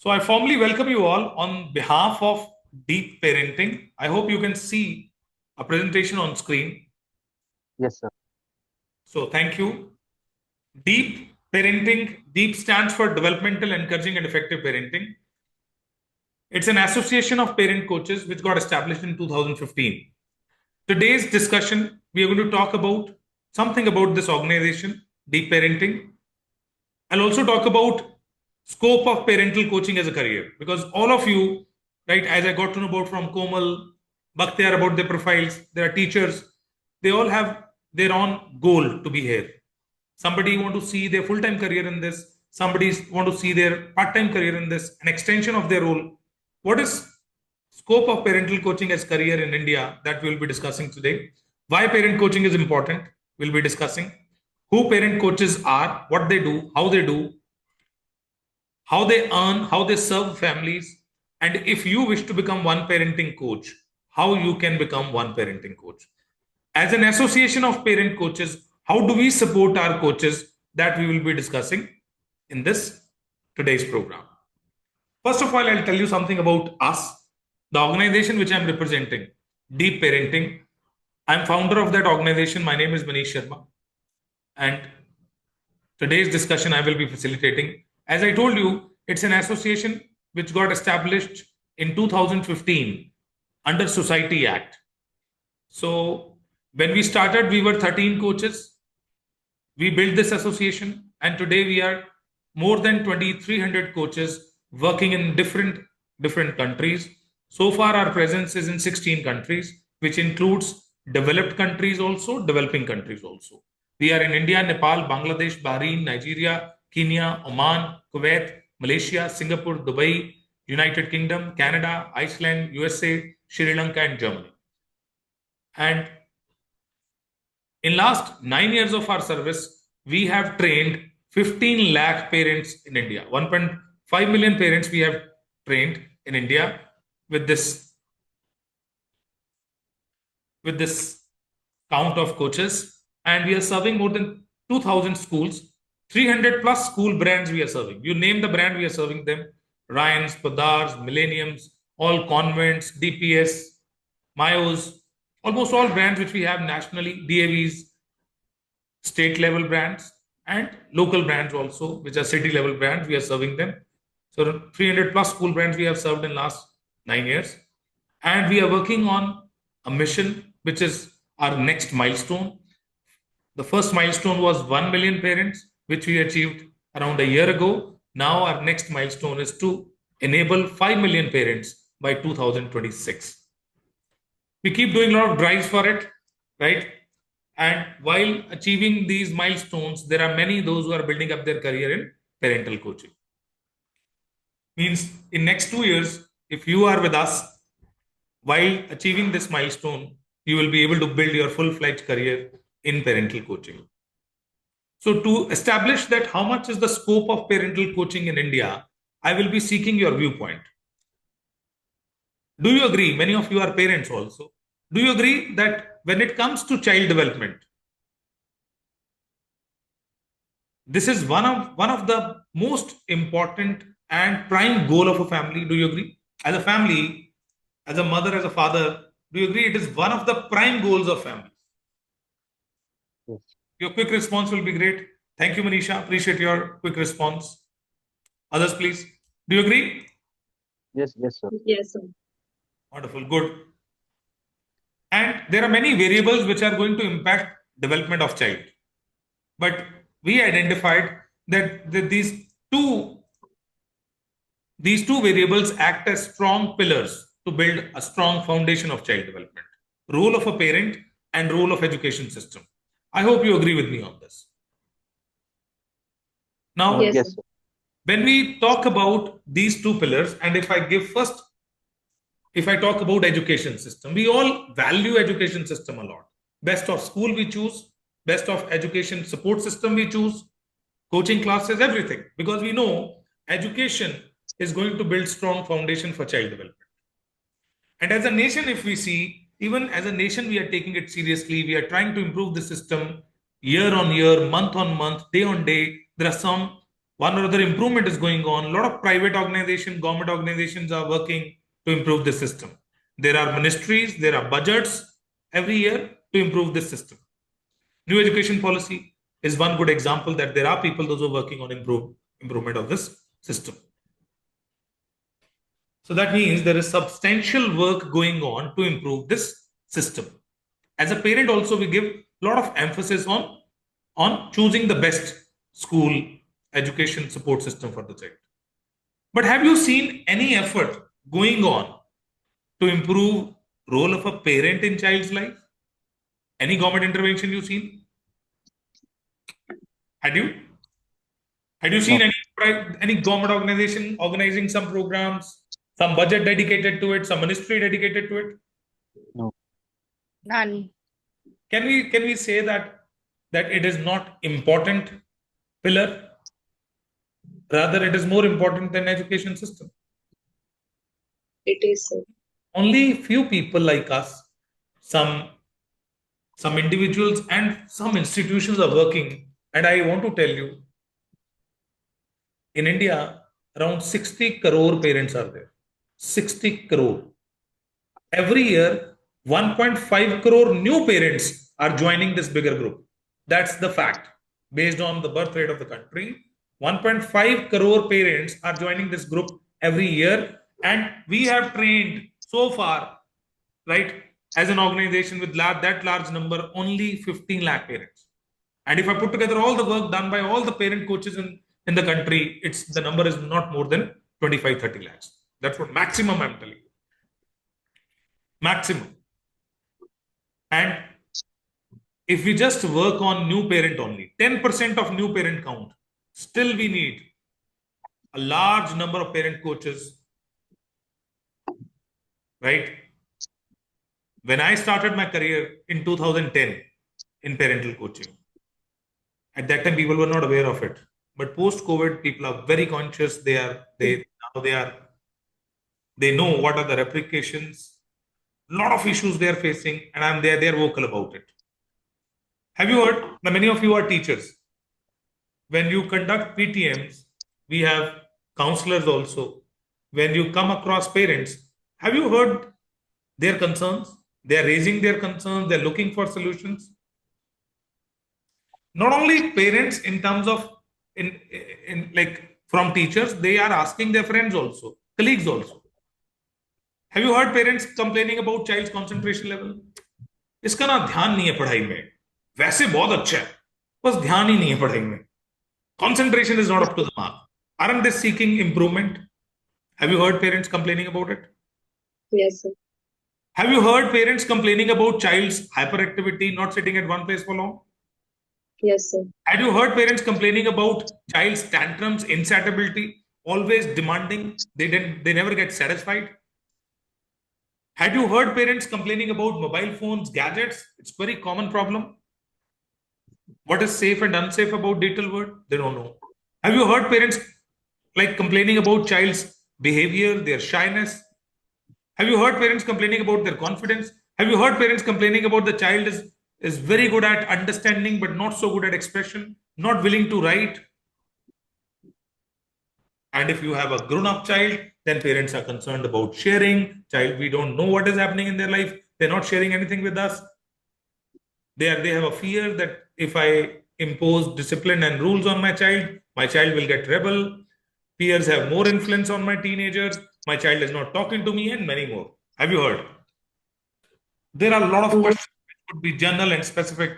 So I formally welcome you all on behalf of Deep Parenting. I hope you can see a presentation on screen. Yes, sir. So thank you. Deep Parenting, Deep stands for Developmental, Encouraging and Effective Parenting. It's an association of parent coaches which got established in 2015. Today's discussion, we are going to talk about something about this organization, Deep Parenting. I'll also talk about scope of parental coaching as a career, because all of you, right, as I got to know about from Komal, Bakhtiar, about their profiles, there are teachers, they all have their own goal to be here. Somebody want to see their full-time career in this, somebody want to see their part-time career in this, an extension of their role. What is scope of parental coaching as career in India, that we'll be discussing today. Why parent coaching is important, we'll be discussing. Who parent coaches are, what they do, how they earn, how they serve families, and if you wish to become one parenting coach, how you can become one parenting coach. As an association of parent coaches, how do we support our coaches, that we will be discussing in this today's program. First of all, I'll tell you something about us, the organization which I'm representing, Deep Parenting. I'm founder of that organization. My name is Manish Sharma. And today's discussion I will be facilitating. As I told you, it's an association which got established in 2015 under Society Act. So when we started, we were 13 coaches. We built this association, and today we are more than 2,300 coaches working in different countries. So far, our presence is in 16 countries, which includes developed countries also, developing countries also. We are in India, Nepal, Bangladesh, Bahrain, Nigeria, Kenya, Oman, Kuwait, Malaysia, Singapore, Dubai, United Kingdom, Canada, Iceland, USA, Sri Lanka, and Germany. And in last 9 years of our service, we have trained 15 lakh parents in India. 1.5 million parents we have trained in India with this count of coaches, and we are serving more than 2,000 schools, 300 plus school brands we are serving. You name the brand, we are serving them. Ryans, Padars, Millenniums, all convents, DPS, Mayos, almost all brands which we have nationally, DAVs, state level brands, and local brands also, which are city level brands, we are serving them. So 300 plus school brands we have served in last 9 years. And we are working on a mission, which is our next milestone. The first milestone was 1 million parents, which we achieved around a year ago. Now our next milestone is to enable 5 million parents by 2026. We keep doing a lot of drives for it, right? And while achieving these milestones, there are many those who are building up their career in parental coaching. Means in next 2 years, if you are with us, while achieving this milestone, you will be able to build your full-fledged career in parental coaching. So to establish that how much is the scope of parental coaching in India, I will be seeking your viewpoint. Do you agree? Many of you are parents also. Do you agree that when it comes to child development, this is one of the most important and prime goal of a family? Do you agree? As a family, as a mother, as a father, do you agree it is one of the prime goals of families? Yes. Your quick response will be great. Thank you, Manisha. Appreciate your quick response. Others, please. Do you agree? Yes, sir. Yes, sir. Wonderful. Good. And there are many variables which are going to impact development of child. But we identified that these two variables act as strong pillars to build a strong foundation of child development. Role of a parent and role of education system. I hope you agree with me on this. Now, Yes, sir. when we talk about these two pillars, and if I talk about education system, we all value education system a lot. Best of school we choose, best of education support system we choose, coaching classes, everything, because we know education is going to build strong foundation for child development. And as a nation, if we see, even as a nation, we are taking it seriously. We are trying to improve the system year on year, month on month, day on day. There are some one or other improvement is going on. A lot of private organizations, government organizations are working to improve the system. There are ministries, there are budgets every year to improve this system. New education policy is one good example that there are people those who are working on improvement of this system. So that means there is substantial work going on to improve this system. As a parent, also we give a lot of emphasis on choosing the best school education support system for the child. But have you seen any effort going on to improve role of a parent in child's life? Any government intervention you've seen? Had you? Had you seen No. any government organization organizing some programs, some budget dedicated to it, some ministry dedicated to it? No. None. Can we say that it is not important pillar? Rather, it is more important than education system. It is so. Only few people like us, some individuals and some institutions are working. And I want to tell you, in India, around 60 crore parents are there. 60 crore. Every year, 1.5 crore new parents are joining this bigger group. That's the fact. Based on the birth rate of the country, 1.5 crore parents are joining this group every year. And we have trained so far, right, as an organization with that large number, only 15 lakh parents. And if I put together all the work done by all the parent coaches in the country, the number is not more than 25-30 lakhs. That's what maximum I'm telling you. Maximum. And if we just work on new parent only, 10% of new parent count, still we need a large number of parent coaches, right? When I started my career in 2010 in parental coaching, at that time people were not aware of it. But post-COVID, people are very conscious. They know what are the replications, a lot of issues they are facing, and they're vocal about it. Have you heard? Now, many of you are teachers. When you conduct PTMs, we have counselors also. When you come across parents, have you heard their concerns? They are raising their concerns. They're looking for solutions. Not only parents in terms of in like from teachers, they are asking their friends also, colleagues also. Have you heard parents complaining about child's concentration level? इसका ना ध्यान नहीं है पढ़ाई में, वैसे बहुत अच्छा है, बस ध्यान ही नहीं है पढ़ाई में. Concentration is not up to the mark. Aren't they seeking improvement? Have you heard parents complaining about it? Yes, sir. Have you heard parents complaining about child's hyperactivity, not sitting at one place for long? Yes, sir. Have you heard parents complaining about child's tantrums, insatiability, always demanding, they never get satisfied? Had you heard parents complaining about mobile phones, gadgets? It's a very common problem. What is safe and unsafe about digital world? They don't know. Have you heard parents complaining about child's behavior, their shyness? Have you heard parents complaining about their confidence? Have you heard parents complaining about the child is very good at understanding but not so good at expression, not willing to write? And if you have a grown-up child, then parents are concerned about sharing. Child, we don't know what is happening in their life. They're not sharing anything with us. They have a fear that if I impose discipline and rules on my child will get rebel. Peers have more influence on my teenagers. My child is not talking to me, and many more. Have you heard? There are a lot of questions which could be general and specific.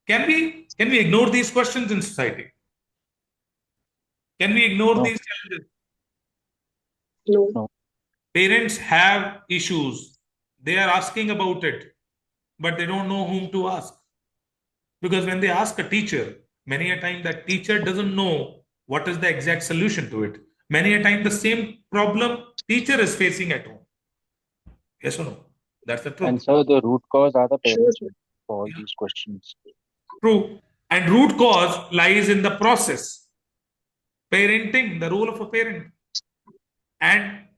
Can we ignore these questions in society? Can we ignore No. these challenges? No. No. Parents have issues. They are asking about it, but they don't know whom to ask. Because when they ask a teacher, many a time that teacher doesn't know what is the exact solution to it. Many a time the same problem teacher is facing at home. Yes or no? That's the truth. And so the root cause are the parents True. for all Yeah. these questions. True. And root cause lies in the process. Parenting, the role of a parent. And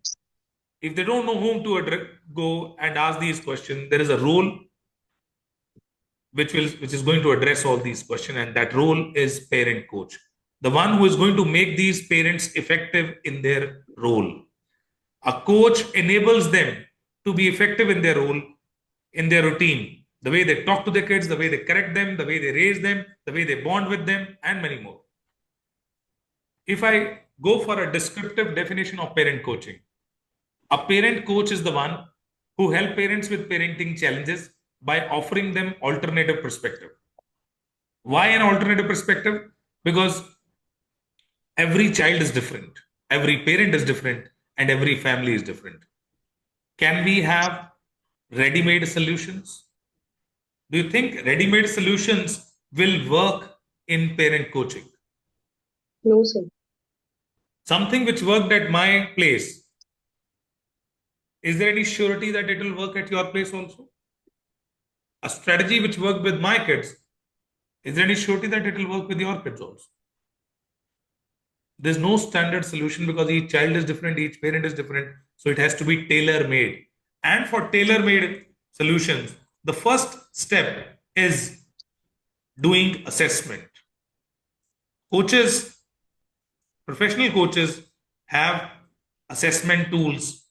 if they don't know whom to go and ask these questions, there is a role which is going to address all these questions, and that role is parent coach, the one who is going to make these parents effective in their role. A coach enables them to be effective in their role, in their routine, the way they talk to their kids, the way they correct them, the way they raise them, the way they bond with them, and many more. If I go for a descriptive definition of parent coaching, a parent coach is the one who help parents with parenting challenges by offering them alternative perspective. Why an alternative perspective? Because every child is different, every parent is different, and every family is different. Can we have ready-made solutions? Do you think ready-made solutions will work in parent coaching? No, sir. Something which worked at my place, is there any surety that it will work at your place also? A strategy which worked with my kids, is there any surety that it will work with your kids also? There's no standard solution because each child is different, each parent is different. So it has to be tailor-made. And for tailor-made solutions, the first step is doing assessment. Coaches, professional coaches have assessment tools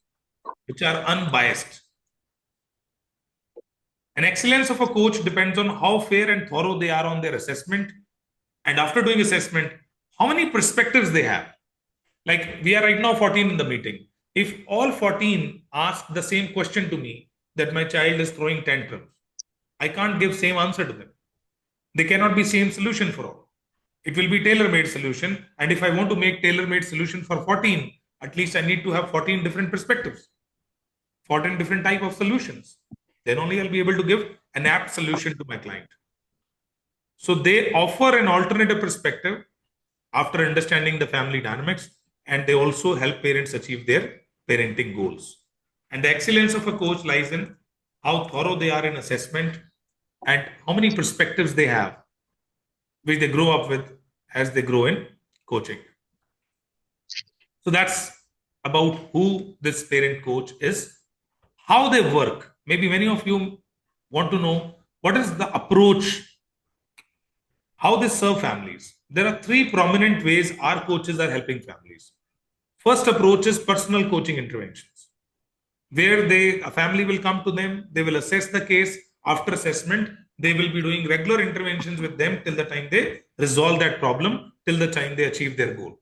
which are unbiased. An excellence of a coach depends on how fair and thorough they are on their assessment. And after doing assessment, how many perspectives they have. Like we are right now 14 in the meeting. If all 14 ask the same question to me, that my child is throwing tantrums, I can't give same answer to them. They cannot be same solution for all. It will be tailor-made solution. And if I want to make tailor-made solution for 14, at least I need to have 14 different perspectives, 14 different type of solutions. Then only I'll be able to give an apt solution to my client. So they offer an alternative perspective after understanding the family dynamics, and they also help parents achieve their parenting goals. And the excellence of a coach lies in how thorough they are in assessment and how many perspectives they have, which they grow up with as they grow in coaching. So that's about who this parent coach is, how they work. Maybe many of you want to know what is the approach, how they serve families. There are three prominent ways our coaches are helping families. First approach is personal coaching interventions, where a family will come to them, they will assess the case. After assessment, they will be doing regular interventions with them till the time they resolve that problem, till the time they achieve their goal.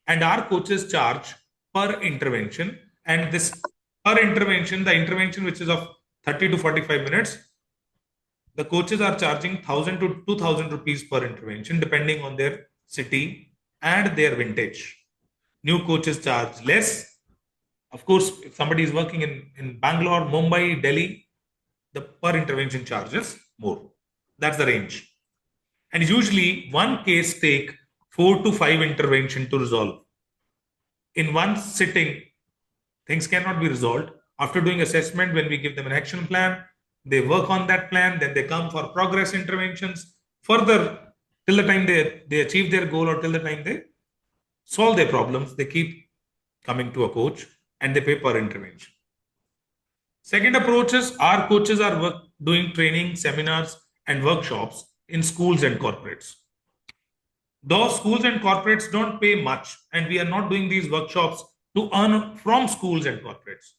And our coaches charge per intervention. And this per intervention, the intervention which is of 30 to 45 minutes, the coaches are charging 1,000 to 2,000 rupees per intervention, depending on their city and their vintage. New coaches charge less. Of course, if somebody is working in Bangalore, Mumbai, Delhi, the per intervention charges more. That's the range. And usually one case take 4 to 5 intervention to resolve. In one sitting, things cannot be resolved. After doing assessment, when we give them an action plan, they work on that plan, then they come for progress interventions. Further, till the time they achieve their goal or till the time they solve their problems, they keep coming to a coach and they pay per intervention. Second approach is our coaches are doing training, seminars, and workshops in schools and corporates. Those schools and corporates don't pay much, and we are not doing these workshops to earn from schools and corporates.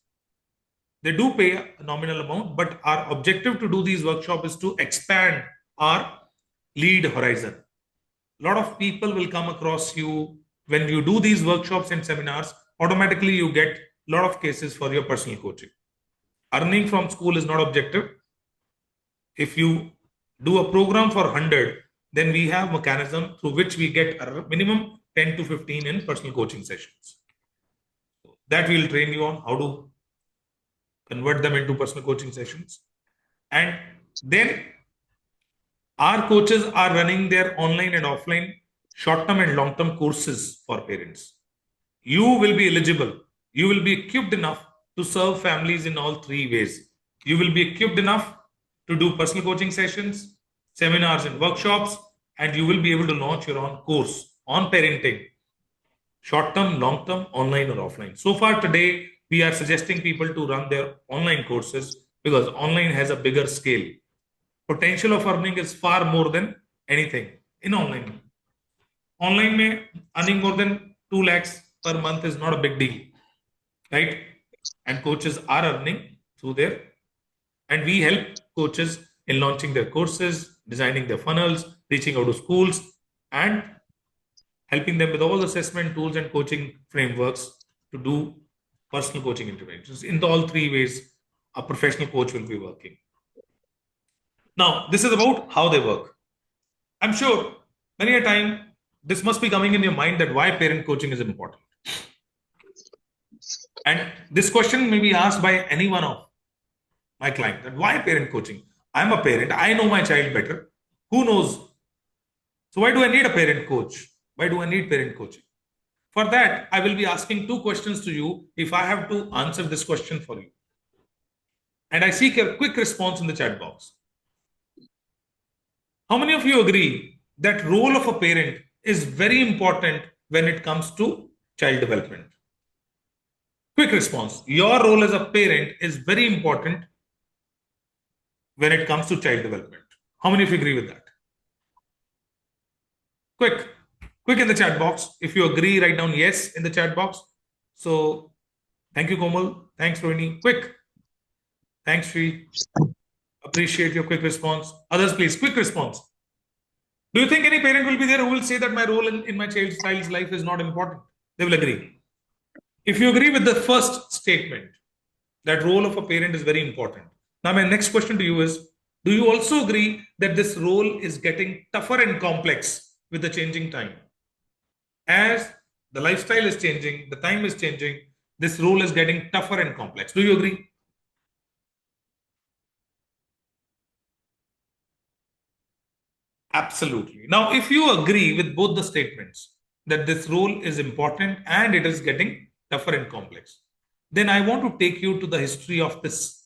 They do pay a nominal amount, but our objective to do these workshops is to expand our lead horizon. A lot of people will come across you when you do these workshops and seminars. Automatically, you get a lot of cases for your personal coaching. Earning from school is not objective. If you do a program for 100, then we have mechanism through which we get a minimum 10 to 15 in personal coaching sessions. That we'll train you on how to convert them into personal coaching sessions. And then our coaches are running their online and offline short-term and long-term courses for parents. You will be eligible. You will be equipped enough to serve families in all three ways. You will be equipped enough to do personal coaching sessions, seminars and workshops, and you will be able to launch your own course on parenting, short-term, long-term, online or offline. So far today, we are suggesting people to run their online courses because online has a bigger scale. Potential of earning is far more than anything in online. Online में earning more than 2 lakhs per month is not a big deal, right? And coaches are earning through there. And we help coaches in launching their courses, designing their funnels, reaching out to schools, and helping them with all the assessment tools and coaching frameworks to do personal coaching interventions. In all three ways, a professional coach will be working. Now, this is about how they work. I'm sure many a time this must be coming in your mind that why parent coaching is important. And this question may be asked by any one of my client that why parent coaching? I'm a parent. I know my child better. Who knows? So why do I need a parent coach? Why do I need parent coaching? For that, I will be asking two questions to you if I have to answer this question for you. And I seek a quick response in the chat box. How many of you agree that role of a parent is very important when it comes to child development? Quick response. Your role as a parent is very important when it comes to child development. How many of you agree with that? Quick in the chat box. If you agree, write down yes in the chat box. So thank you, Komal. Thanks, Rohini. Quick. Thanks, Sri. Appreciate your quick response. Others, please, quick response. Do you think any parent will be there who will say that my role in my child's life is not important? They will agree. If you agree with the first statement, that role of a parent is very important. Now, my next question to you is, do you also agree that this role is getting tougher and complex with the changing time? As the lifestyle is changing, the time is changing, this role is getting tougher and complex. Do you agree? Absolutely. Now, if you agree with both the statements that this role is important and it is getting tougher and complex, then I want to take you to the history of this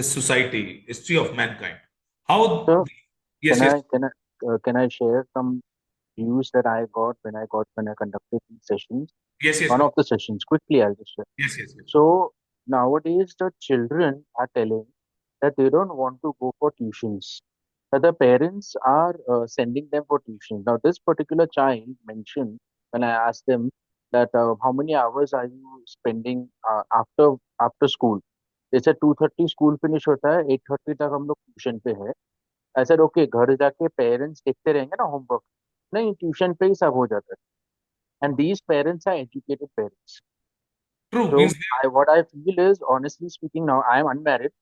society, history of mankind. How? So Yes, yes, can I share some views that I got when I conducted these sessions? yes, yes, One please. of the sessions, quickly I'll just share. Yes, yes, yes. So nowadays the children are telling that they don't want to go for tuitions, that the parents are sending them for tuition. Now this particular child mentioned when I asked them that how many hours are you spending after school? They said 2:30 school finish होता है 8:30 तक हम लोग tuition पे है. I said okay घर जाके parents देखते रहेंगे ना होमवर्क. नहीं ट्यूशन पे ही सब हो जाता है. And these parents are educated parents. True. So Means what I feel is, honestly speaking, now I am unmarried,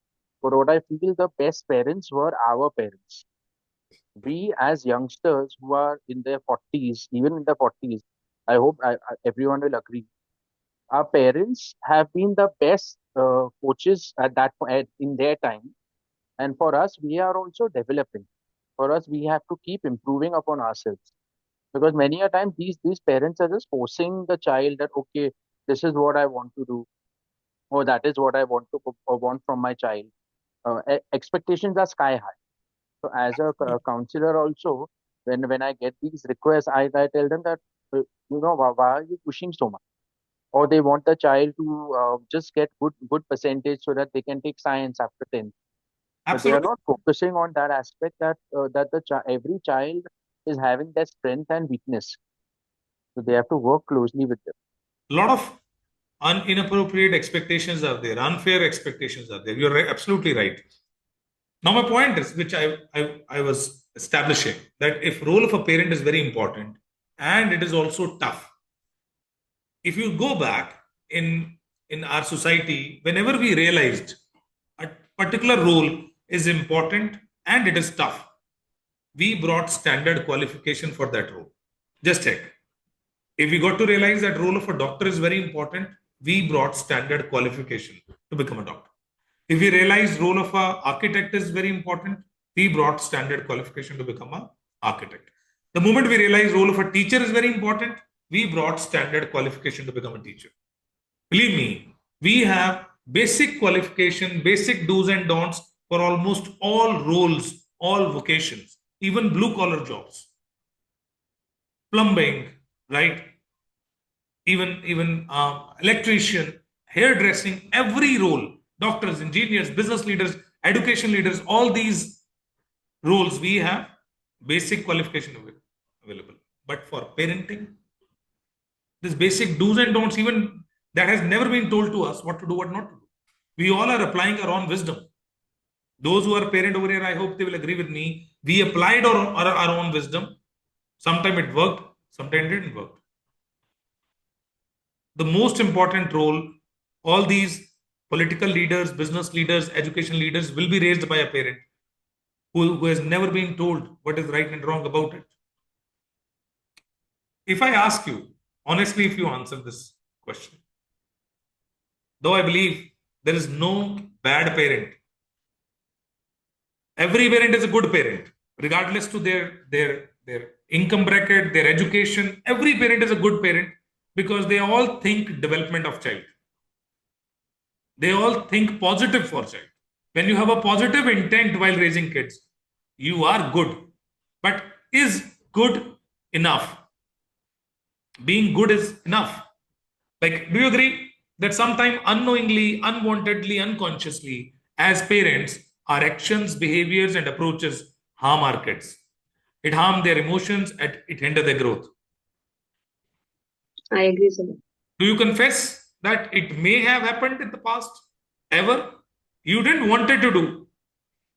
but what I feel the best parents were our parents. We as youngsters who are in their 40s, even in their 40s, I hope everyone will agree. Our parents have been the best coaches at in their time, and for us, we are also developing. For us, we have to keep improving upon ourselves because many a time these parents are just forcing the child that okay, this is what I want to do oh that is what I want from my child. Expectations are sky high. So as a counselor also, when I get these requests, I tell them that why are you pushing so much, or they want the child to just get good percentage so that they can take science after 10th, but they are absolutely. not focusing on that aspect that every child is having their strength and weakness, so they have to work closely with them. A lot of inappropriate expectations are there, unfair expectations are there. You're right, absolutely right. Now, my point is, which I was establishing, that if role of a parent is very important and it is also tough. If you go back in our society, whenever we realized a particular role is important and it is tough, we brought standard qualification for that role. Just check. If we got to realize that role of a doctor is very important, we brought standard qualification to become a doctor. If we realize role of a architect is very important, we brought standard qualification to become an architect. The moment we realize role of a teacher is very important, we brought standard qualification to become a teacher. Believe me, we have basic qualification, basic do's and don'ts for almost all roles, all vocations, even blue collar jobs, plumbing, right? Even electrician, hairdressing, every role, doctors, engineers, business leaders, education leaders, all these roles we have basic qualification available. But for parenting, this basic do's and don'ts, even that has never been told to us what to do, what not to do. We all are applying our own wisdom. Those who are parent over here, I hope they will agree with me. We applied our own wisdom. Sometimes it worked, sometimes it didn't work. The most important role, all these political leaders, business leaders, education leaders will be raised by a parent who has never been told what is right and wrong about it. If I ask you, honestly, if you answer this question, though I believe there is no bad parent, every parent is a good parent, regardless to their income bracket, their education. Every parent is a good parent because they all think development of child. They all think positive for child. When you have a positive intent while raising kids, you are good. But is good enough? Being good is enough. Like, do you agree that sometimes unknowingly, unwantedly, unconsciously, as parents, our actions, behaviors, and approaches harm our kids? It harms their emotions and it hinders their growth. I agree, sir. Do you confess that it may have happened in the past? Ever? You didn't want it to do,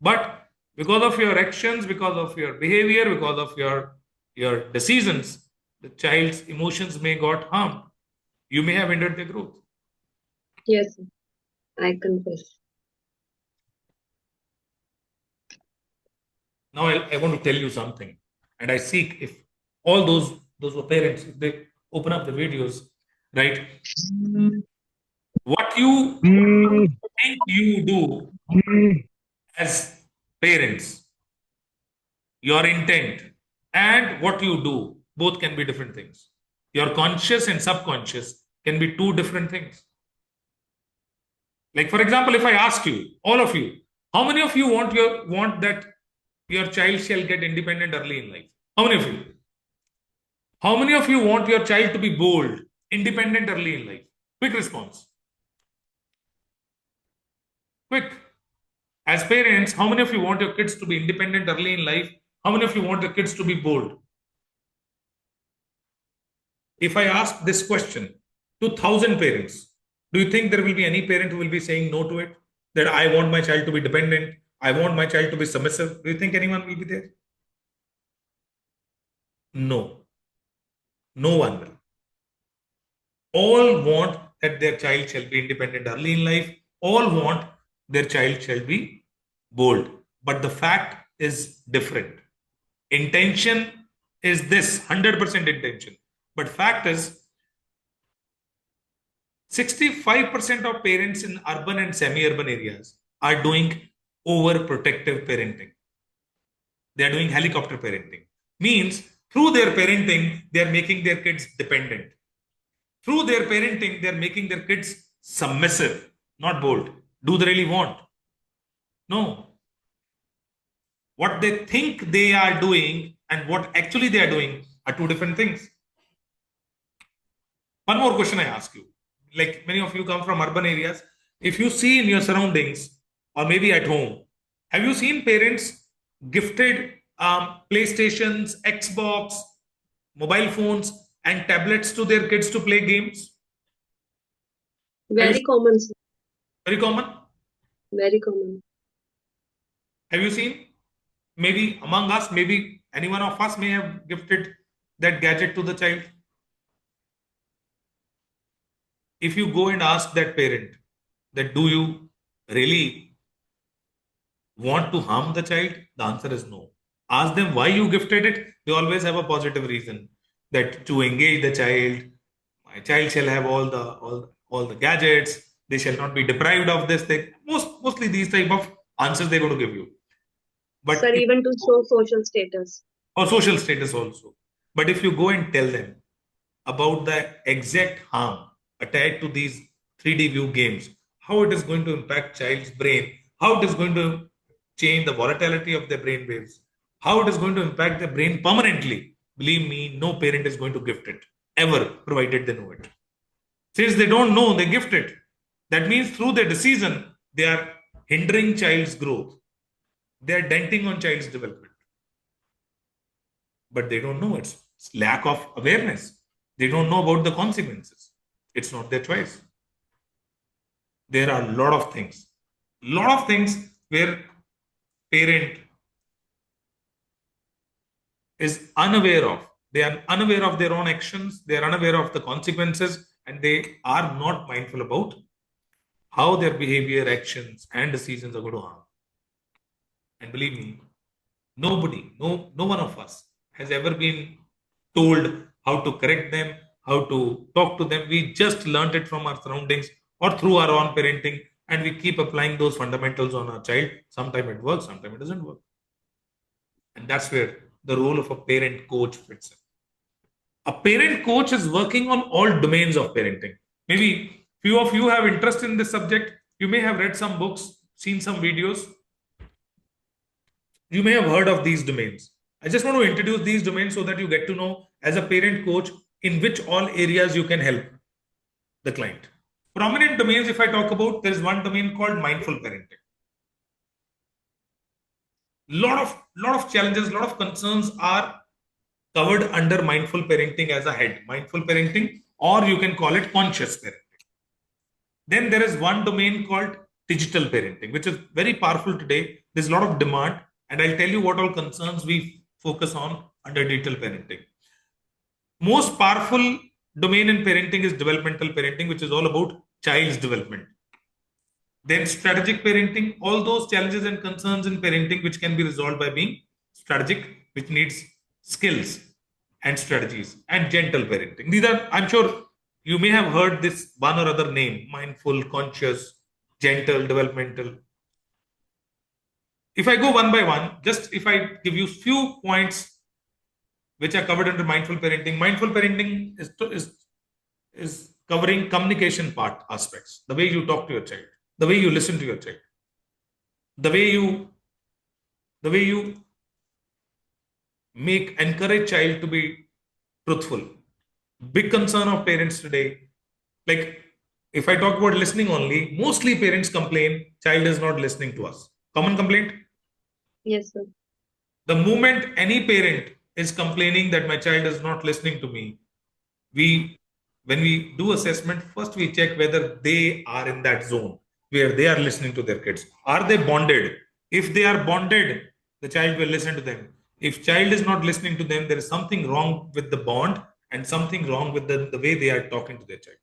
but because of your actions, because of your behavior, because of your decisions, the child's emotions may got harmed. You may have hindered their growth. Yes, sir. I confess. Now I want to tell you something, and I seek if all those were parents, if they open up the videos, right? What you think you do as parents, your intent, and what you do, both can be different things. Your conscious and subconscious can be two different things. Like, for example, if I ask you, all of you, how many of you want that your child shall get independent early in life? How many of you? How many of you want your child to be bold, independent early in life? Quick response. Quick. As parents, how many of you want your kids to be independent early in life? How many of you want your kids to be bold? If I ask this question to 1,000 parents, do you think there will be any parent who will be saying no to it? That I want my child to be dependent, I want my child to be submissive. Do you think anyone will be there? No, no one will. All want that their child shall be independent early in life. All want their child shall be bold. But the fact is different. Intention is this 100% intention. But fact is 65% of parents in urban and semi-urban areas are doing overprotective parenting. They are doing helicopter parenting. Means through their parenting, they are making their kids dependent. Through their parenting, they are making their kids submissive, not bold. Do they really want? No. What they think they are doing and what actually they are doing are two different things. One more question I ask you. Like, many of you come from urban areas. If you see in your surroundings or maybe at home, have you seen parents gifted PlayStations, Xbox, mobile phones, and tablets to their kids to play games? Very common, sir. Very common. Very common. Have you seen? Maybe among us, maybe any one of us may have gifted that gadget to the child. If you go and ask that parent that do you really want to harm the child, the answer is no. Ask them why you gifted it. They always have a positive reason that to engage the child, my child shall have all the gadgets. They shall not be deprived of this thing. Mostly these type of answers they're going to give you. But Sir, if, even to show social status. or social status also. But if you go and tell them about the exact harm attached to these 3D view games, how it is going to impact child's brain, how it is going to change the volatility of their brain waves, how it is going to impact their brain permanently, believe me, no parent is going to gift it ever, provided they know it. Since they don't know, they gift it. That means through their decision, they are hindering child's growth. They are denting on child's development, but they don't know. It's lack of awareness. They don't know about the consequences. It's not their choice. There are a lot of things where parent is unaware of. They are unaware of their own actions. They are unaware of the consequences, and they are not mindful about how their behavior, actions, and decisions are going to harm. And believe me, no one of us has ever been told how to correct them, how to talk to them. We just learned it from our surroundings or through our own parenting, and we keep applying those fundamentals on our child. Sometimes it works, sometimes it doesn't work. And that's where the role of a parent coach fits in. A parent coach is working on all domains of parenting. Maybe few of you have interest in this subject. You may have read some books, seen some videos. You may have heard of these domains. I just want to introduce these domains so that you get to know as a parent coach in which all areas you can help the client. Prominent domains, if I talk about, there is one domain called mindful parenting. Lot of challenges, lot of concerns are covered under mindful parenting as a head. Mindful parenting, or you can call it conscious parenting. Then there is one domain called digital parenting, which is very powerful today. There's a lot of demand, and I'll tell you what all concerns we focus on under digital parenting. Most powerful domain in parenting is developmental parenting, which is all about child's development. Then strategic parenting, all those challenges and concerns in parenting which can be resolved by being strategic, which needs skills and strategies, and gentle parenting. These are, I'm sure you may have heard this one or other name: mindful, conscious, gentle, developmental. If I go one by one, just if I give you few points which are covered under mindful parenting is covering communication part aspects, the way you talk to your child, the way you listen to your child, the way you encourage child to be truthful. Big concern of parents today. Like, if I talk about listening only, mostly parents complain child is not listening to us. Common complaint. Yes, sir. The moment any parent is complaining that my child is not listening to me, when we do assessment, first we check whether they are in that zone where they are listening to their kids. Are they bonded? If they are bonded, the child will listen to them. If child is not listening to them, there is something wrong with the bond and something wrong with the way they are talking to their child.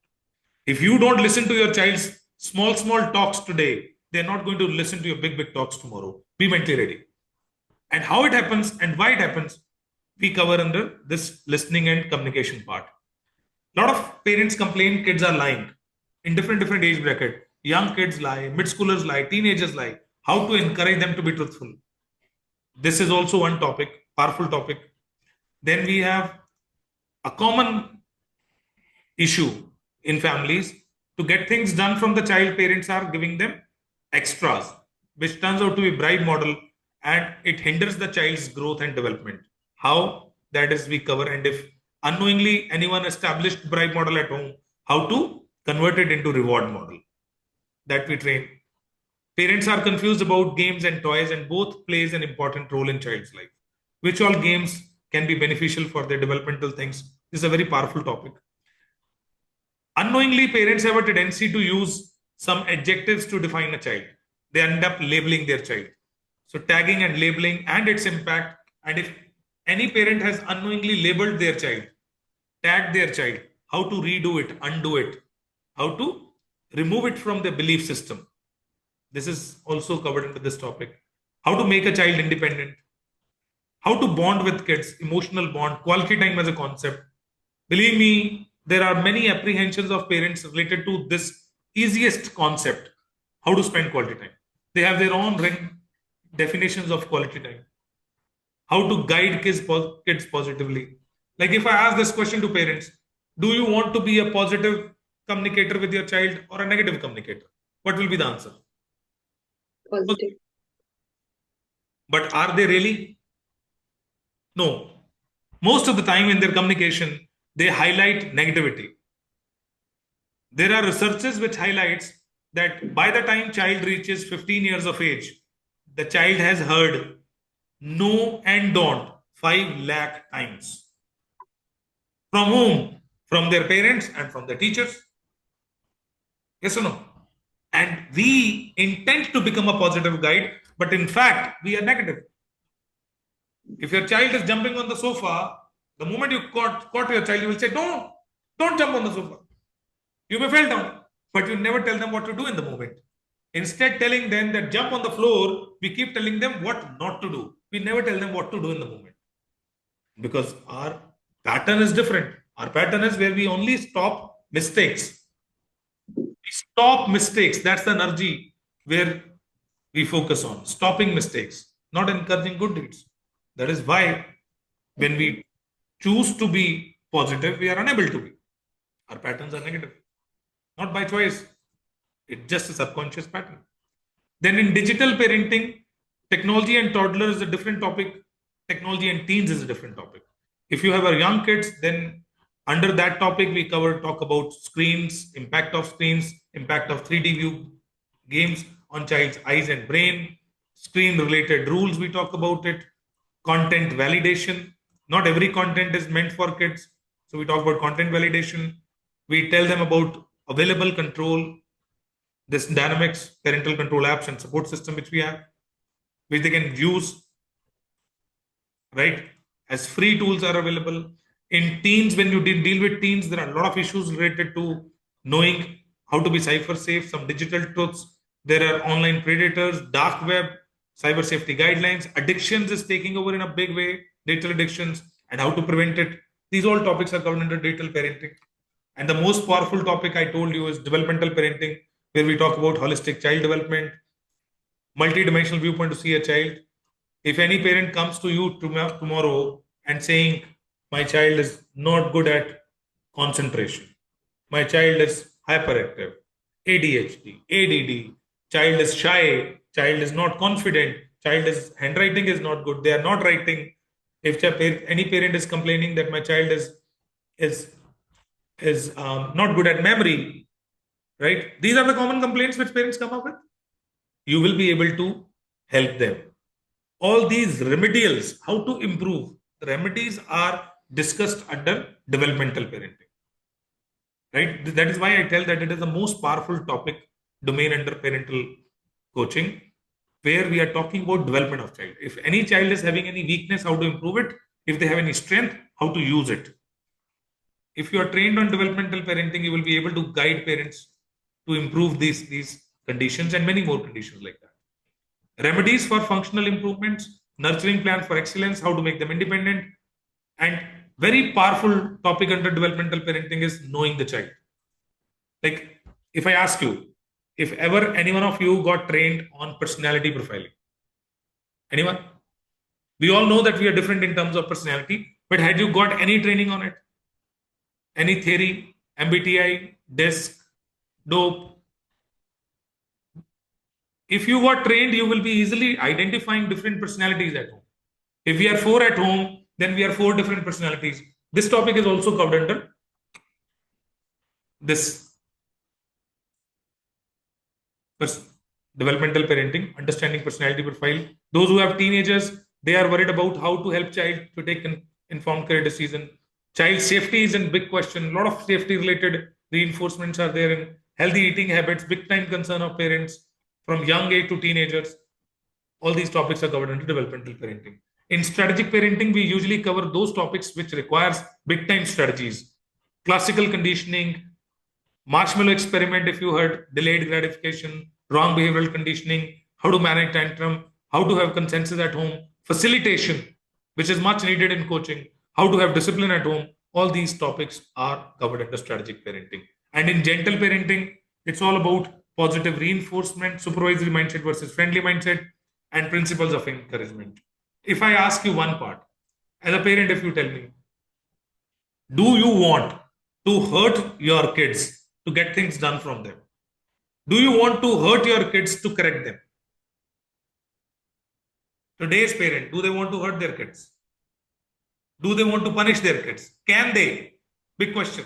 If you don't listen to your child's small talks today, they're not going to listen to your big talks tomorrow. Be mentally ready. And how it happens and why it happens, we cover under this listening and communication part. A lot of parents complain kids are lying in different age bracket. Young kids lie, mid-schoolers lie, teenagers lie. How to encourage them to be truthful? This is also one topic, powerful topic. Then we have a common issue in families. To get things done from the child, parents are giving them extras, which turns out to be bribe model, and it hinders the child's growth and development. How? That is we cover. And if unknowingly anyone established bribe model at home, how to convert it into reward model, that we train. Parents are confused about games and toys, and both plays an important role in child's life. Which all games can be beneficial for their developmental things? This is a very powerful topic. Unknowingly, parents have a tendency to use some adjectives to define a child. They end up labeling their child. So tagging and labeling and its impact. And if any parent has unknowingly labeled their child, tagged their child, how to redo it, undo it, how to remove it from their belief system. This is also covered into this topic. How to make a child independent, how to bond with kids, emotional bond, quality time as a concept. Believe me, there are many apprehensions of parents related to this easiest concept, how to spend quality time. They have their own definitions of quality time. How to guide kids positively. Like if I ask this question to parents, do you want to be a positive communicator with your child or a negative communicator? What will be the answer? Positive. But are they really? No. Most of the time in their communication, they highlight negativity. There are researches which highlights that by the time child reaches 15 years of age, the child has heard no and don't 5 lakh times. From whom? From their parents and from their teachers. Yes or no? And we intend to become a positive guide, but in fact, we are negative. If your child is jumping on the sofa, the moment you caught your child, you will say, "No, don't jump on the sofa. You may fall down." But you never tell them what to do in the moment. Instead, telling them that jump on the floor, we keep telling them what not to do. We never tell them what to do in the moment. Because our pattern is different. Our pattern is where we only stop mistakes. We stop mistakes. That's the energy where we focus on stopping mistakes, not encouraging good deeds. That is why when we choose to be positive, we are unable to be. Our patterns are negative, not by choice. It's just a subconscious pattern. Then in digital parenting, technology and toddler is a different topic. Technology and teens is a different topic. If you have a young kids, then under that topic we talk about screens, impact of 3D view games on child's eyes and brain, screen related rules we talk about it, content validation. Not every content is meant for kids, so we talk about content validation. We tell them about available control, this dynamics, parental control apps and support system which we have, which they can use, right? As free tools are available. In teens, when you deal with teens, there are a lot of issues related to knowing how to be cyber safe, some digital truths. There are online predators, dark web, cyber safety guidelines, addictions is taking over in a big way, digital addictions, and how to prevent it. These all topics are covered under digital parenting. And the most powerful topic I told you is developmental parenting, where we talk about holistic child development, multi-dimensional viewpoint to see a child. If any parent comes to you tomorrow and saying, my child is not good at concentration, my child is hyperactive, ADHD, ADD, child is shy, child is not confident, child is handwriting is not good, they are not writing. If any parent is complaining that my child is not good at memory, right? These are the common complaints which parents come up with. You will be able to help them. All these remedials, how to improve, the remedies are discussed under developmental parenting. Right? That is why I tell that it is the most powerful topic domain under parental coaching, where we are talking about development of child. If any child is having any weakness, how to improve it. If they have any strength, how to use it. If you are trained on developmental parenting, you will be able to guide parents to improve these conditions and many more conditions like that. Remedies for functional improvements, nurturing plan for excellence, how to make them independent, and very powerful topic under developmental parenting is knowing the child. Like if I ask you, if ever any one of you got trained on personality profiling, anyone? We all know that we are different in terms of personality, but had you got any training on it? Any theory, MBTI, DISC, DOPE? If you got trained, you will be easily identifying different personalities at home. If we are 4 at home, then we are 4 different personalities. This topic is also covered under this developmental parenting, understanding personality profile. Those who have teenagers, they are worried about how to help child to take an informed career decision. Child safety is a big question. A lot of safety related reinforcements are there in healthy eating habits, big time concern of parents from young age to teenagers. All these topics are covered under developmental parenting. In strategic parenting, we usually cover those topics which requires big time strategies. Classical conditioning, marshmallow experiment, if you heard, delayed gratification, wrong behavioral conditioning, how to manage tantrum, how to have consensus at home, facilitation, which is much needed in coaching, how to have discipline at home. All these topics are covered under strategic parenting. And in gentle parenting, it's all about positive reinforcement, supervisory mindset versus friendly mindset, and principles of encouragement. If I ask you one part, as a parent, if you tell me, do you want to hurt your kids to get things done from them? Do you want to hurt your kids to correct them? Today's parent, do they want to hurt their kids? Do they want to punish their kids? Can they? Big question.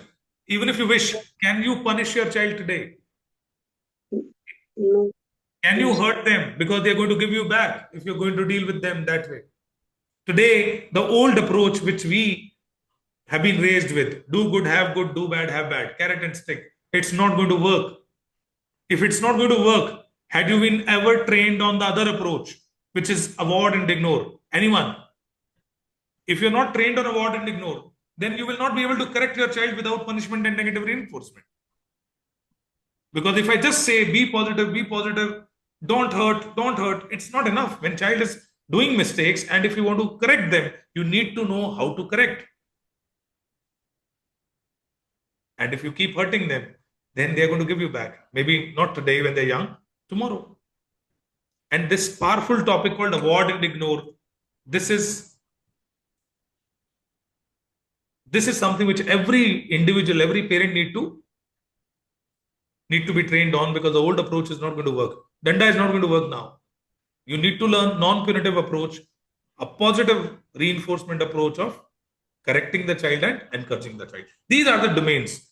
Even if you wish, can you punish your child today? No. Can you Yes. hurt them because they're going to give you back if you're going to deal with them that way? Today, the old approach which we have been raised with, do good, do bad, have bad, carrot and stick, it's not going to work. If it's not going to work, had you been ever trained on the other approach, which is avoid and ignore? Anyone? If you're not trained on avoid and ignore, then you will not be able to correct your child without punishment and negative reinforcement. Because if I just say be positive, don't hurt, it's not enough. When child is doing mistakes and if you want to correct them, you need to know how to correct. And if you keep hurting them, then they're going to give you back. Maybe not today when they're young, tomorrow. And this powerful topic called avoid and ignore, this is something which every individual, every parent need to be trained on, because the old approach is not going to work. Danda is not going to work now. You need to learn non-punitive approach, a positive reinforcement approach of correcting the child and encouraging the child. These are the domains.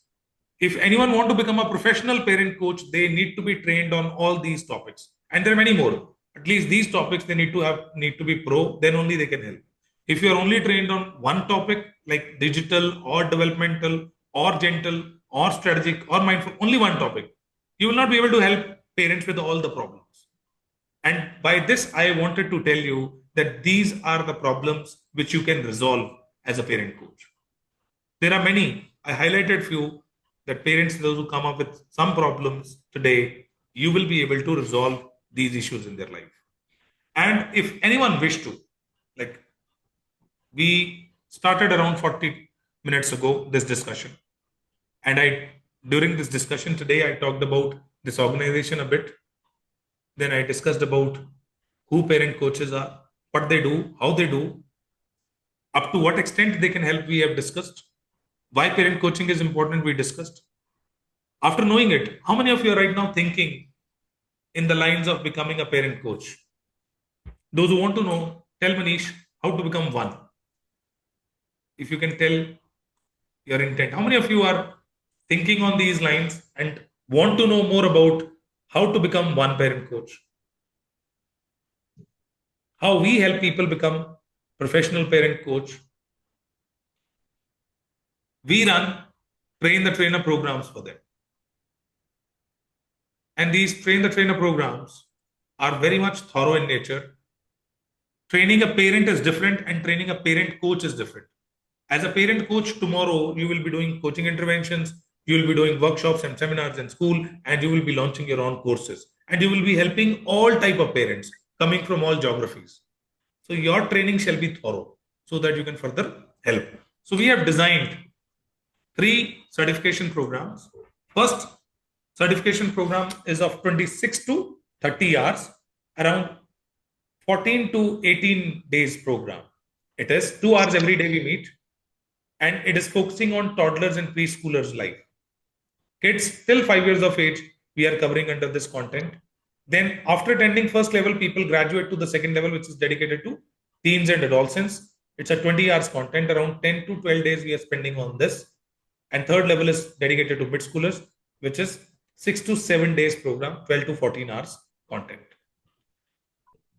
If anyone want to become a professional parent coach, they need to be trained on all these topics. And there are many more. At least these topics they need to be pro, then only they can help. If you are only trained on one topic like digital or developmental or gentle or strategic or mindful, only one topic, you will not be able to help parents with all the problems. And by this, I wanted to tell you that these are the problems which you can resolve as a parent coach. There are many. I highlighted few that parents, those who come up with some problems today, you will be able to resolve these issues in their life. And if anyone wish to, like we started around 40 minutes ago, this discussion. And during this discussion today, I talked about this organization a bit. Then I discussed about who parent coaches are, what they do, how they do, up to what extent they can help, we have discussed. Why parent coaching is important, we discussed. After knowing it, how many of you are right now thinking in the lines of becoming a parent coach? Those who want to know, tell Manish how to become one. If you can tell your intent. How many of you are thinking on these lines and want to know more about how to become one parent coach? How we help people become professional parent coach. We run train the trainer programs for them. And these train the trainer programs are very much thorough in nature. Training a parent is different and training a parent coach is different. As a parent coach, tomorrow you will be doing coaching interventions, you will be doing workshops and seminars in school, and you will be launching your own courses. And you will be helping all type of parents coming from all geographies. So your training shall be thorough so that you can further help. So we have designed 3 certification programs. First certification program is of 26 to 30 hours, around 14 to 18 days program. It is 2 hours every day we meet, and it is focusing on toddlers and preschoolers life. Kids till 5 years of age, we are covering under this content. Then after attending first level, people graduate to the second level, which is dedicated to teens and adolescents. It's a 20 hours content, around 10 to 12 days we are spending on this. And third level is dedicated to mid-schoolers, which is 6 to 7 days program, 12 to 14 hours content.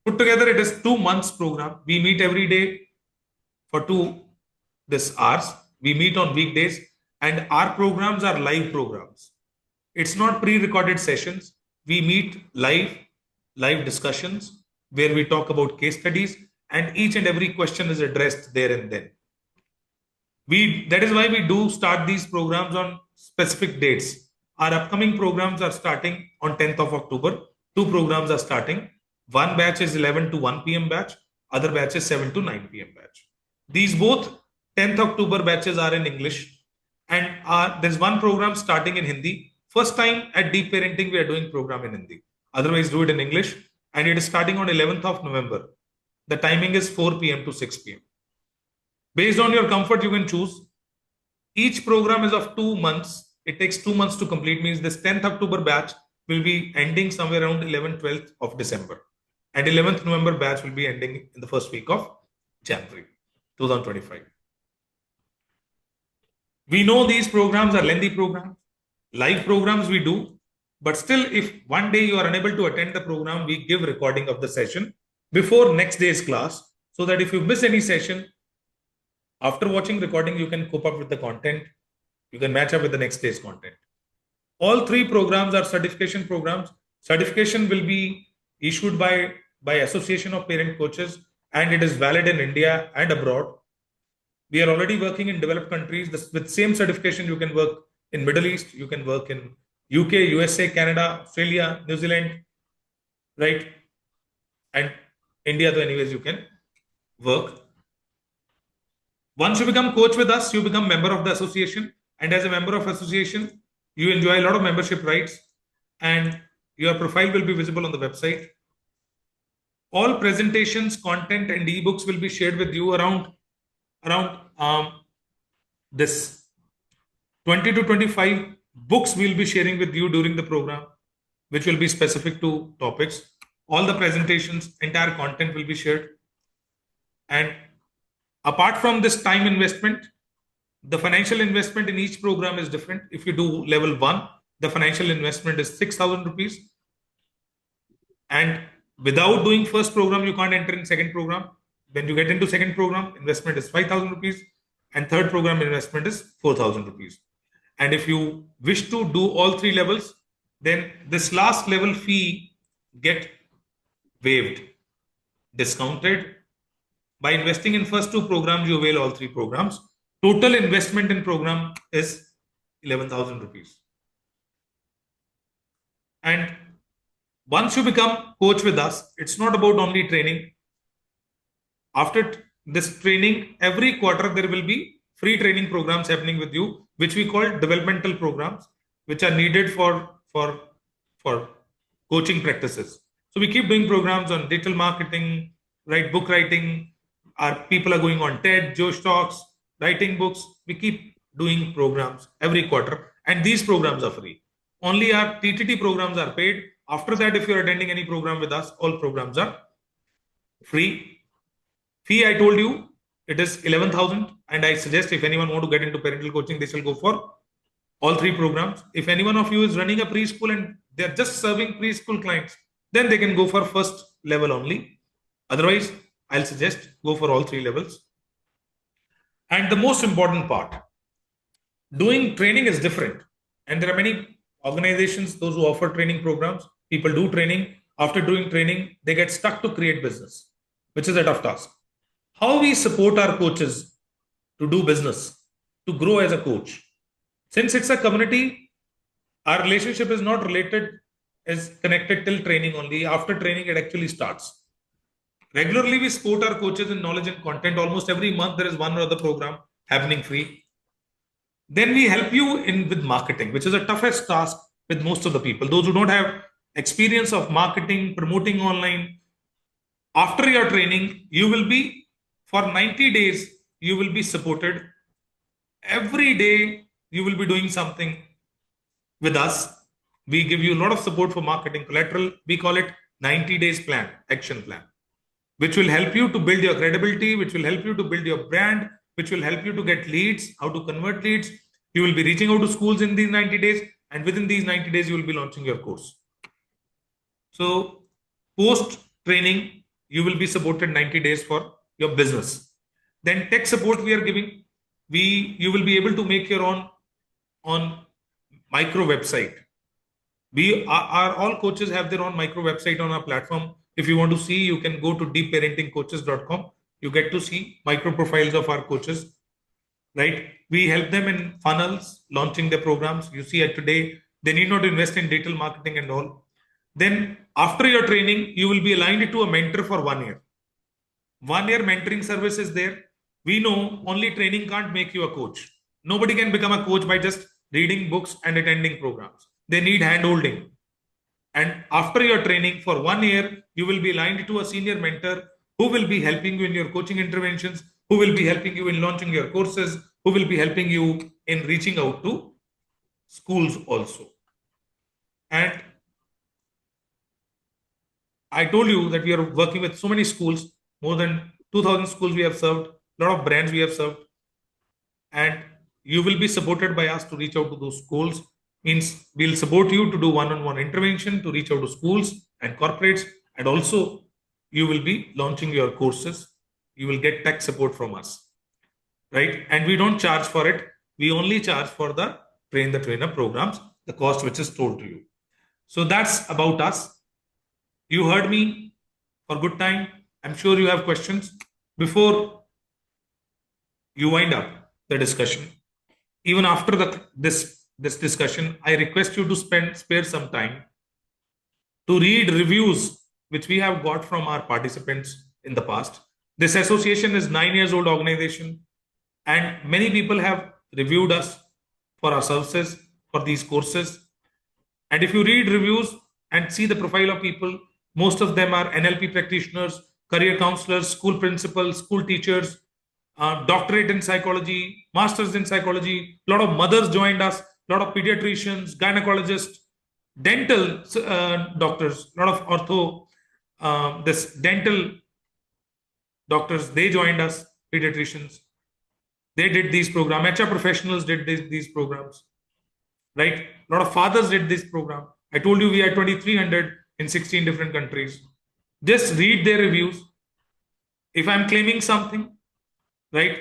Put together, it is 2 months program. We meet every day for 2 this hours. We meet on weekdays, and our programs are live programs. It's not pre-recorded sessions. We meet live discussions where we talk about case studies, and each and every question is addressed there and then. That is why we do start these programs on specific dates. Our upcoming programs are starting on 10th of October. 2 programs are starting. One batch is 11 to 1 p.m. batch. Other batch is 7 to 9 p.m. batch. These both 10th October batches are in English. And there's one program starting in Hindi. First time at Deep Parenting, we are doing program in Hindi. Otherwise, do it in English. And it is starting on 11th of November. The timing is 4 p.m. to 6 p.m. Based on your comfort, you can choose. Each program is of 2 months. It takes 2 months to complete, means this 10th October batch will be ending somewhere around 11th, 12th of December. And 11th November batch will be ending in the first week of January 2025. We know these programs are lengthy programs. Live programs we do. But still, if one day you are unable to attend the program, we give recording of the session before next day's class, so that if you miss any session, after watching recording, you can cope up with the content. You can match up with the next day's content. All three programs are certification programs. Certification will be issued by Association of Parent Coaches, and it is valid in India and abroad. We are already working in developed countries. With same certification, you can work in Middle East, you can work in UK, USA, Canada, Australia, New Zealand, right? And India, though, anyways, you can work. Once you become coach with us, you become member of the association. And as a member of association, you enjoy a lot of membership rights, and your profile will be visible on the website. All presentations, content, and ebooks will be shared with you around this 20 to 25 books we'll be sharing with you during the program, which will be specific to topics. All the presentations, entire content will be shared. And apart from this time investment, the financial investment in each program is different. If you do level 1, the financial investment is 6,000 rupees. And without doing first program, you can't enter in second program. When you get into second program, investment is 5,000 rupees. And third program investment is 4,000 rupees. And if you wish to do all three levels, then this last level fee get waived, discounted. By investing in first two programs, you avail all three programs. Total investment in program is 11,000 rupees. And once you become coach with us, it's not about only training. After this training, every quarter there will be free training programs happening with you, which we call developmental programs, which are needed for coaching practices. So we keep doing programs on digital marketing, right, book writing. Our people are going on TED, Josh Talks, writing books. We keep doing programs every quarter, and these programs are free. Only our TTT programs are paid. After that, if you're attending any program with us, all programs are free. Fee, I told you, it is 11,000, and I suggest if anyone want to get into parental coaching, they shall go for all three programs. If any one of you is running a preschool and they're just serving preschool clients, then they can go for first level only. Otherwise, I'll suggest go for all three levels. And the most important part, doing training is different. And there are many organizations, those who offer training programs, people do training. After doing training, they get stuck to create business, which is a tough task. How we support our coaches to do business, to grow as a coach. Since it's a community, our relationship is not related, is connected till training only. After training, it actually starts. Regularly, we support our coaches in knowledge and content. Almost every month, there is one or other program happening free. Then we help you in with marketing, which is the toughest task with most of the people. Those who don't have experience of marketing, promoting online. After your training, you will be, for 90 days, you will be supported. Every day, you will be doing something with us. We give you a lot of support for marketing collateral. We call it 90 days plan, action plan, which will help you to build your credibility, which will help you to build your brand, which will help you to get leads, how to convert leads. You will be reaching out to schools in these 90 days, and within these 90 days, you will be launching your course. So post training, you will be supported 90 days for your business. Then tech support we are giving. You will be able to make your own micro website. All coaches have their own micro website on our platform. If you want to see, you can go to deepparentingcoaches.com. You get to see micro profiles of our coaches, right? We help them in funnels, launching their programs. You see it today, they need not invest in digital marketing and all. Then after your training, you will be aligned to a mentor for 1 year. 1 year mentoring service is there. We know only training can't make you a coach. Nobody can become a coach by just reading books and attending programs. They need hand-holding. And after your training for 1 year, you will be aligned to a senior mentor who will be helping you in your coaching interventions, who will be helping you in launching your courses, who will be helping you in reaching out to schools also. And I told you that we are working with so many schools, more than 2,000 schools we have served, a lot of brands we have served. And you will be supported by us to reach out to those schools. Means we'll support you to do one-on-one intervention to reach out to schools and corporates, and also you will be launching your courses. You will get tech support from us, right? And we don't charge for it. We only charge for the train the trainer programs, the cost which is told to you. So that's about us. You heard me for good time. I'm sure you have questions. Before you wind up the discussion, even after this discussion, I request you to spare some time to read reviews which we have got from our participants in the past. This association is 9 years old organization, and many people have reviewed us for our services for these courses. And if you read reviews and see the profile of people, most of them are NLP practitioners, career counselors, school principals, school teachers, doctorate in psychology, masters in psychology. A lot of mothers joined us, a lot of pediatricians, gynecologists, dental doctors, a lot of ortho, this dental doctors, they joined us, pediatricians. They did these programs. HR professionals did these programs, right? A lot of fathers did this program. I told you we are 2,300 in 16 different countries. Just read their reviews. If I'm claiming something, right,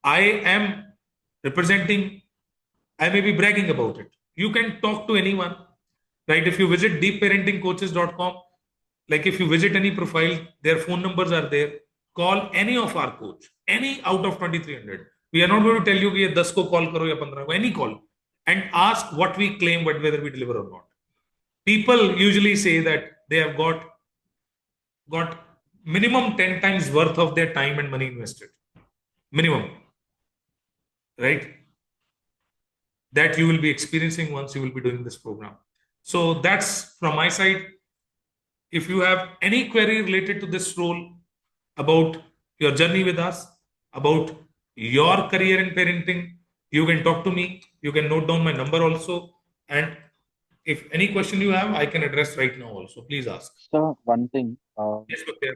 I am representing, I may be bragging about it. You can talk to anyone, right? If you visit deepparentingcoaches.com, like if you visit any profile, their phone numbers are there. Call any of our coach, any out of 2,300. We are not going to tell you कि ये 10 को call करो या 15 को, any call, and ask what we claim, whether we deliver or not. People usually say that they have got minimum 10 times worth of their time and money invested. Minimum, right? That you will be experiencing once you will be doing this program. So that's from my side. If you have any query related to this role, about your journey with us, about your career in parenting, you can talk to me. You can note down my number also. And if any question you have, I can address right now also. Please ask. So one thing, Yes, Bhatia.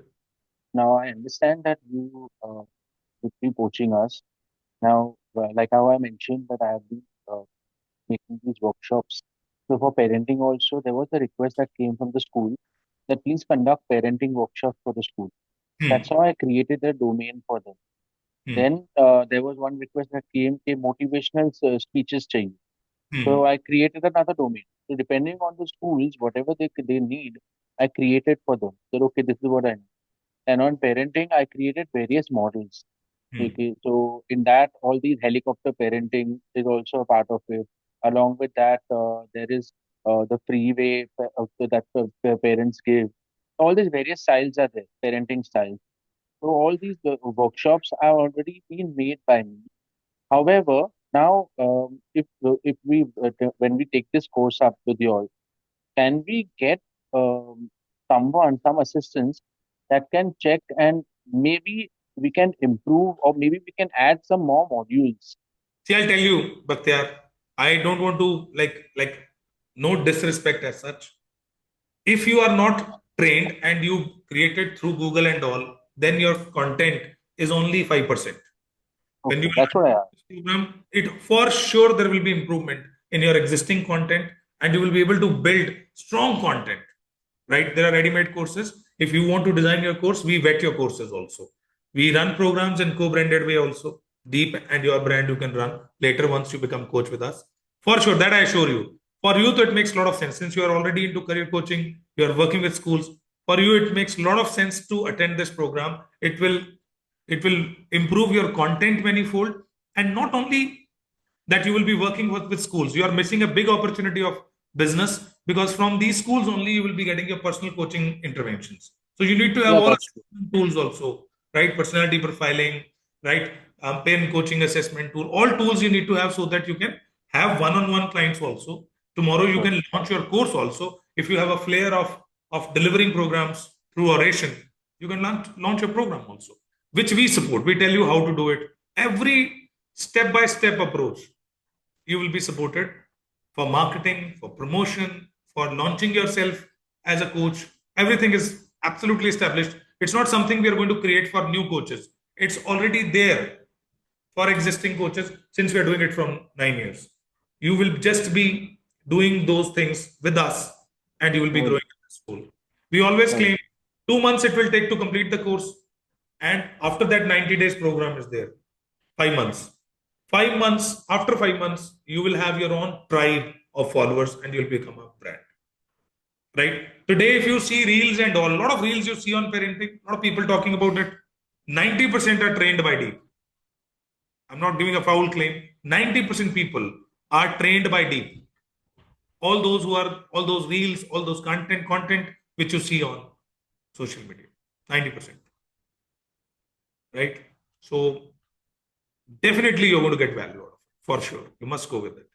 now I understand that you would be coaching us. Now, like how I mentioned that I have been making these workshops. So for parenting also, there was a request that came from the school that please conduct parenting workshops for the school. That's how I created a domain for them. Then there was one request that came, motivational speeches चाहिए. So I created another domain. So depending on the schools, whatever they need, I created for them. So okay, this is what I need. And on parenting, I created various models. Okay, so in that, all these helicopter parenting is also a part of it. Along with that, there is the freeway that parents give. All these various styles are there, parenting styles. So all these workshops have already been made by me. However, now if we when we take this course up with you all, can we get some assistance that can check and maybe we can improve or maybe we can add some more modules? See, I'll tell you, Bhaktiyar, I don't want to like no disrespect as such. If you are not trained and you created through Google and all, then your content is only 5%. When Okay, you that's what I learn asked. this program, it for sure there will be improvement in your existing content, and you will be able to build strong content. Right? There are ready-made courses. If you want to design your course, we vet your courses also. We run programs in co-branded way also. Deep and your brand you can run later once you become coach with us. For sure, that I assure you. For youth, it makes a lot of sense. Since you are already into career coaching, you are working with schools. For you, it makes a lot of sense to attend this program. It will improve your content manifold, and not only that, you will be working with schools. You are missing a big opportunity of business, because from these schools only you will be getting your personal coaching interventions. So you need to have Yeah, all that's true. assessment tools also, right? Personality profiling, right? Parent coaching assessment tool, all tools you need to have so that you can have one-on-one clients also. Tomorrow you Sure. can launch your course also. If you have a flair of delivering programs through oration, you can launch your program also, which we support. We tell you how to do it. Every step-by-step approach you will be supported for marketing, for promotion, for launching yourself as a coach. Everything is absolutely established. It's not something we are going to create for new coaches. It's already there for existing coaches since we are doing it from 9 years. You will just be doing those things with us, and you will be Hmm. growing in the school. We always Hmm. claim 2 months it will take to complete the course, and after that 90 days program is there. 5 months. 5 months, after 5 months, you will have your own tribe of followers and you'll become a brand. Right? Today, if you see reels and all, a lot of reels you see on parenting, a lot of people talking about it. 90% are trained by deep. I'm not giving a foul claim. 90% people are trained by deep. All those reels, all those content which you see on social media. 90%. Right? So definitely you're going to get value out of it. For sure. You must go with it.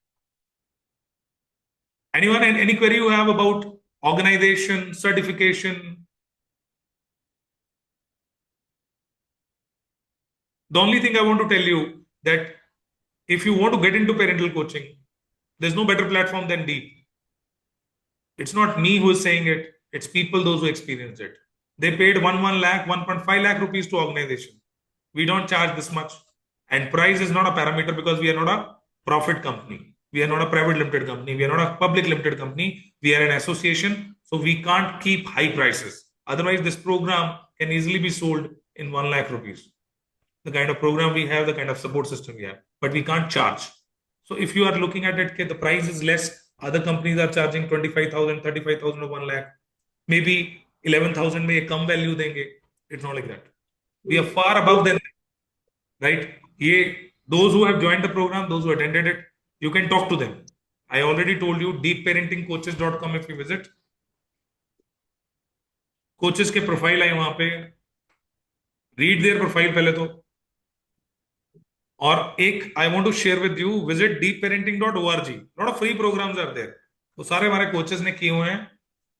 Anyone and any query you have about organization, certification? The only thing I want to tell you that if you want to get into parental coaching, there's no better platform than Deep. It's not me who is saying it, it's people, those who experience it. They paid 1 lakh, 1.5 lakh rupees to organization. We don't charge this much. And price is not a parameter because we are not a profit company. We are not a private limited company. We are not a public limited company. We are an association. So we can't keep high prices. Otherwise, this program can easily be sold in 1 lakh rupees. The kind of program we have, the kind of support system we have, but we can't charge. So if you are looking at it, okay, the price is less, other companies are charging 25,000, 35,000 or 1 lakh, maybe 11,000 may come value denge. It's not like that. We are far above them, right? Those who have joined the program, those who attended it, you can talk to them. I already told you deepparentingcoaches.com if you visit. Coaches के profile आए वहां पे, read there profile पहले तो, और एक I want to share with you, visit deepparenting.org. Lot of free programs are there. वो सारे हमारे कोचेस ने किए हुए हैं.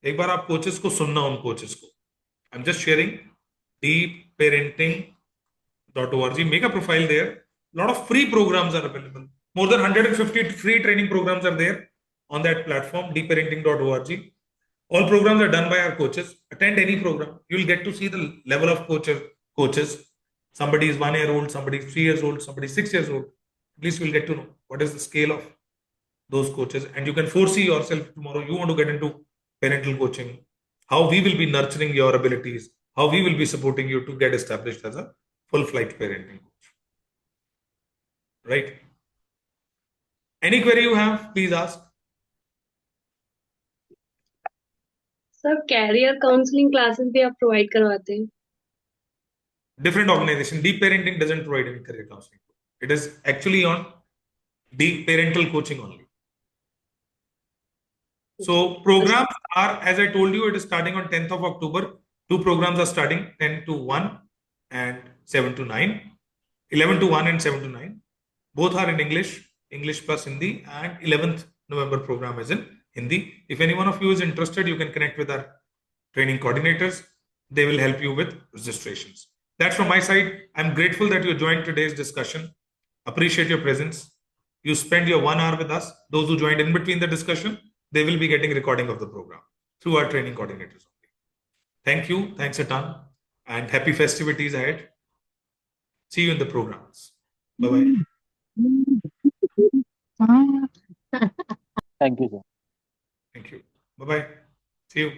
एक बार आप कोचेस को सुनना, उन कोचेस को. I am just sharing deepparenting.org. Make a profile there. Lot of free programs are available. More than 150 free training programs are there on that platform, deepparenting.org. All programs are done by our coaches. Attend any program. You'll get to see the level of coaches. Somebody is 1 year old, somebody is 3 years old, somebody is 6 years old. At least you'll get to know what is the scale of those coaches. And you can foresee yourself tomorrow. You want to get into parental coaching. How we will be nurturing your abilities. How we will be supporting you to get established as a full-flight parenting coach. Right? Any query you have, please ask. Sir career counselling classes भी आप provide करवाते हैं? Different organization. Deep Parenting doesn't provide any career counseling. It is actually on deep parental coaching only. So programs are, as I told you, it is starting on 10th of October. Two programs are starting, 10 to 1 and 7 to 9. 11 to 1 and 7 to 9. Both are in English plus Hindi, and 11th November program is in Hindi. If any one of you is interested, you can connect with our training coordinators. They will help you with registrations. That's from my side. I'm grateful that you joined today's discussion. Appreciate your presence. You spend your 1 hour with us. Those who joined in between the discussion, they will be getting recording of the program through our training coordinators only. Thank you. Thanks a ton. And happy festivities ahead. See you in the programs. Bye-bye. Thank you, sir. Thank you. Bye-bye. See you.